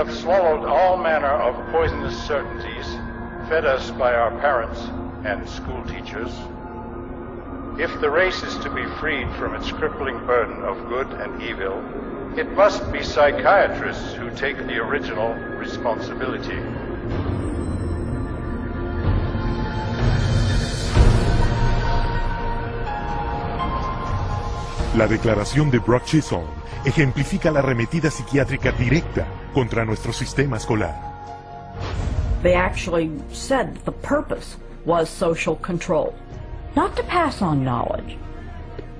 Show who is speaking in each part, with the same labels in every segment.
Speaker 1: have swallowed all manner of poisonous certainties fed us by our parents and school teachers. If the race is to be freed from its crippling burden of good and evil, it must be psychiatrists who take the original responsibility.
Speaker 2: La declaración de Brock Chisholm ejemplifica la arremetida psiquiátrica directa contra nuestro sistema escolar.
Speaker 3: They actually said the purpose was social control, not to pass on knowledge,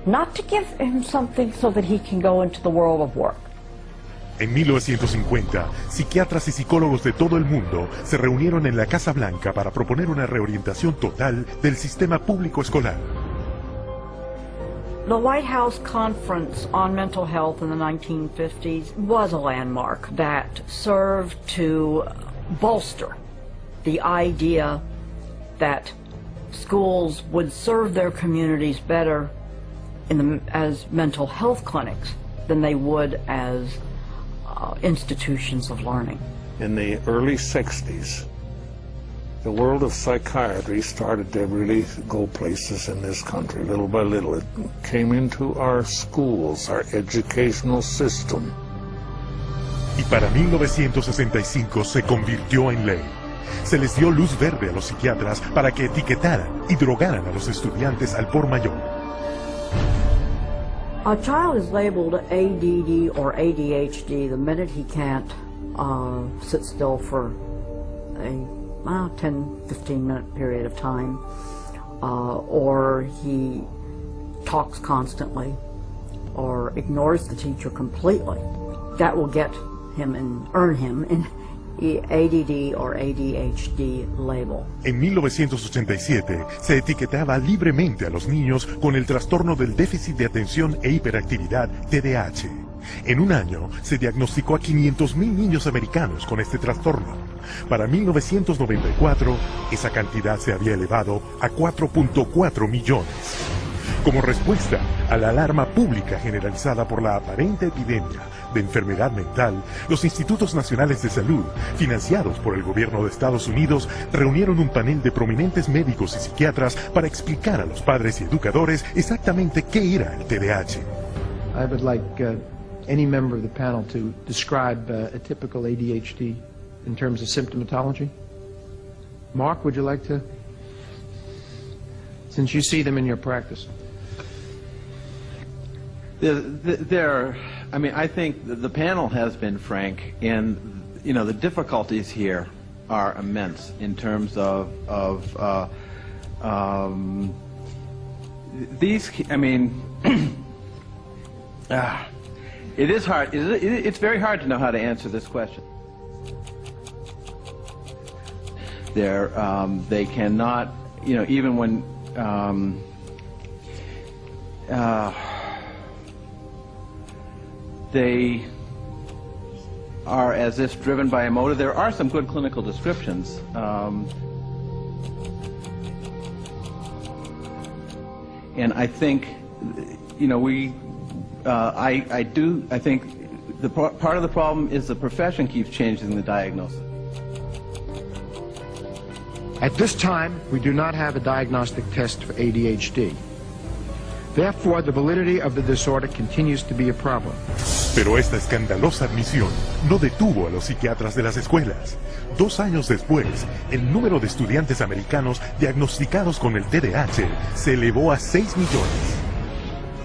Speaker 3: not to give him something so that he can go into the world of work.
Speaker 2: En 1950, psiquiatras y psicólogos de todo el mundo se reunieron en la Casa Blanca para proponer una reorientación total del sistema público escolar.
Speaker 3: The White House Conference on Mental Health in the 1950s was a landmark that served to bolster the idea that schools would serve their communities better as mental health clinics than they would as institutions of learning.
Speaker 4: In the early 60s, the world of psychiatry started to really go places in this country. Little by little, it came into our schools, our educational system.
Speaker 2: Y para 1965 se convirtió en ley. Se les dio luz verde a los psiquiatras para que etiquetaran y drogaran a los estudiantes al por mayor.
Speaker 3: A child is labeled ADD or ADHD the minute he can't sit still for a 10-15 minute period of time, or he talks constantly or ignores the teacher completely. That will get him and earn him an ADD or ADHD label.
Speaker 2: En 1987 se etiquetaba libremente a los niños con el trastorno del déficit de atención e hiperactividad TDAH. En un año se diagnosticó a 500,000 niños americanos con este trastorno. Para 1994, esa cantidad se había elevado a 4.4 millones. Como respuesta a la alarma pública generalizada por la aparente epidemia de enfermedad mental, los Institutos Nacionales de Salud, financiados por el gobierno de Estados Unidos, reunieron un panel de prominentes médicos y psiquiatras para explicar a los padres y educadores exactamente qué era el TDAH.
Speaker 5: I would like any member of the panel to describe a typical ADHD in terms of symptomatology. Mark, would you like to? Since you see them in your practice.
Speaker 6: I mean, I think the panel has been frank, and you know the difficulties here are immense in terms of these. I mean, it is hard. It's very hard to know how to answer this question. They cannot, you know, even when. They are as if driven by a motive. There are some good clinical descriptions. And I think, you know, I think part of the problem is the profession keeps changing the diagnosis.
Speaker 5: At this time, we do not have a diagnostic test for ADHD. Therefore, the validity of the disorder continues to be a problem.
Speaker 2: Pero esta escandalosa admisión no detuvo a los psiquiatras de las escuelas. 2 años después, el número de estudiantes americanos diagnosticados con el TDAH se elevó a 6 millones.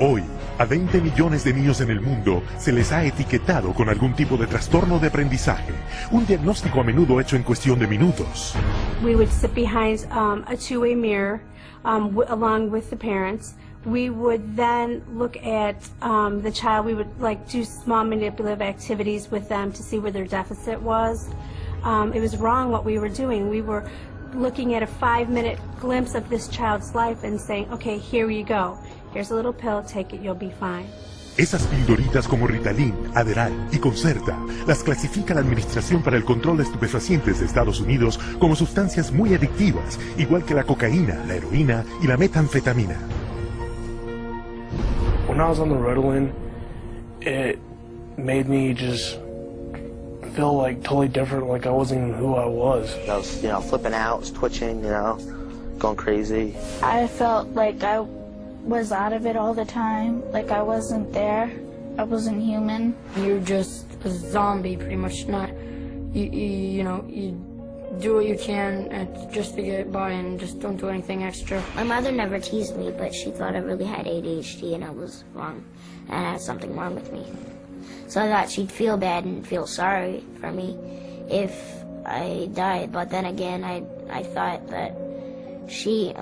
Speaker 2: Hoy, a 20 millones de niños en el mundo se les ha etiquetado con algún tipo de trastorno de aprendizaje, un diagnóstico a menudo hecho en cuestión de minutos.
Speaker 7: We would sit behind a two-way mirror along with the parents. We would then look at the child. We would do small manipulative activities with them to see where their deficit was. It was wrong what we were doing. We were looking at a 5-minute glimpse of this child's life and saying, okay, here you go. Here's a little pill, take it, you'll be fine.
Speaker 2: Esas pildoritas como Ritalin, Adderall y Concerta las clasifica la Administración para el Control de Estupefacientes de Estados Unidos como sustancias muy adictivas, igual que la cocaína, la heroína y la metanfetamina.
Speaker 8: When I was on the Ritalin, it made me just feel like totally different, like I wasn't even who I was.
Speaker 9: I was, flipping out, was twitching, going crazy.
Speaker 10: I felt like I was out of it all the time, like I wasn't there, I wasn't human.
Speaker 11: You're just a zombie, pretty much. Not, you do what you can just to get by and just don't do anything extra.
Speaker 12: My mother never teased me, but she thought I really had ADHD and I was wrong, and I had something wrong with me. So I thought she'd feel bad and feel sorry for me if I died, but then again, I thought that she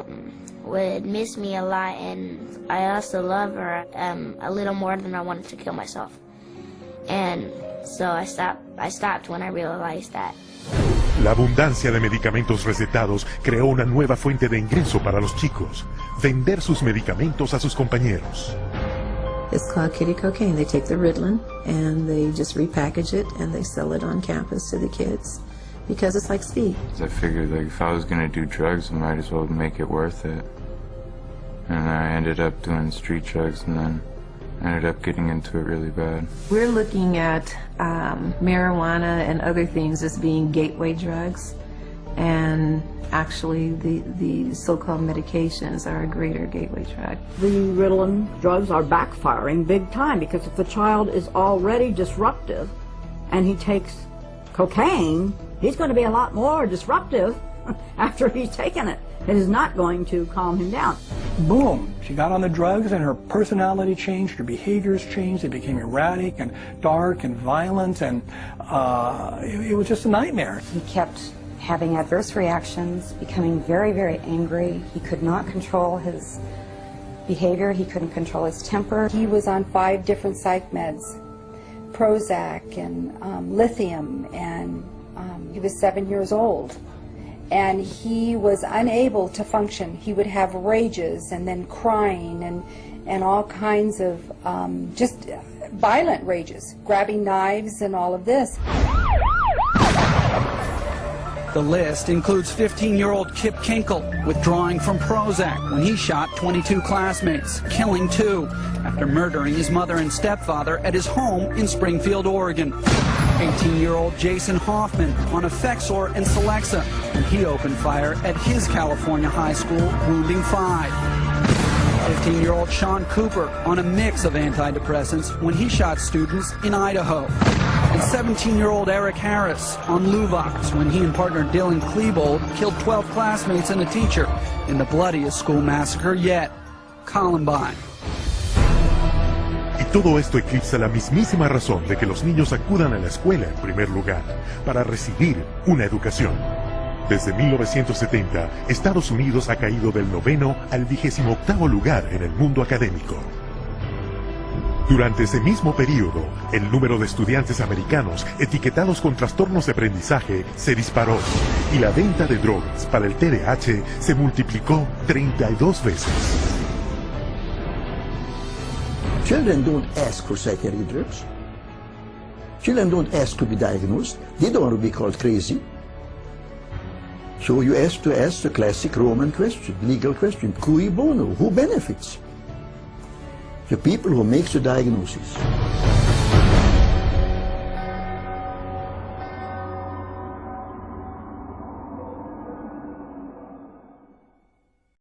Speaker 12: would miss me a lot, and I also love her a little more than I wanted to kill myself. And so I stopped when I realized that.
Speaker 2: La abundancia de medicamentos recetados creó una nueva fuente de ingreso para los chicos: vender sus medicamentos a sus compañeros.
Speaker 13: It's called kitty cocaine. They take the Ritalin and they just repackage it and they sell it on campus to the kids because it's like speed.
Speaker 14: I figured if I was going to do drugs, I might as well make it worth it. And I ended up doing street drugs, and then ended up getting into it really bad.
Speaker 13: We're looking at marijuana and other things as being gateway drugs, and actually the so-called medications are a greater gateway drug.
Speaker 3: The Ritalin drugs are backfiring big time, because if the child is already disruptive and he takes cocaine, he's going to be a lot more disruptive after he's taken it. It is not going to calm him down.
Speaker 15: Boom, she got on the drugs and her personality changed, her behaviors changed, it became erratic and dark and violent, and it was just a nightmare.
Speaker 16: He kept having adverse reactions, becoming very, very angry. He could not control his behavior, he couldn't control his temper.
Speaker 17: He was on 5 different psych meds, Prozac and lithium, and he was 7 years old. And he was unable to function. He would have rages and then crying and all kinds of just violent rages, grabbing knives and all of this.
Speaker 18: The list includes 15-year-old Kip Kinkle withdrawing from Prozac when he shot 22 classmates, killing 2 after murdering his mother and stepfather at his home in Springfield, Oregon. 18-year-old Jason Hoffman on Effexor and Celexa when he opened fire at his California high school, wounding 5. 15-year-old Sean Cooper on a mix of antidepressants when he shot students in Idaho. And 17-year-old Eric Harris on Luvox when he and partner Dylan Klebold killed 12 classmates and a teacher in the bloodiest school massacre yet, Columbine.
Speaker 2: Y todo esto eclipsa la mismísima razón de que los niños acudan a la escuela en primer lugar, para recibir una educación. Desde 1970, Estados Unidos ha caído del 9º al 28º lugar en el mundo académico. Durante ese mismo periodo, el número de estudiantes americanos etiquetados con trastornos de aprendizaje se disparó y la venta de drogas para el TDAH se multiplicó 32 veces.
Speaker 19: Children don't ask for psychiatric drugs. Children don't ask to be diagnosed. They don't want to be called crazy. So you ask the classic Roman question, legal question, cui bono, who benefits? The people who make the diagnosis.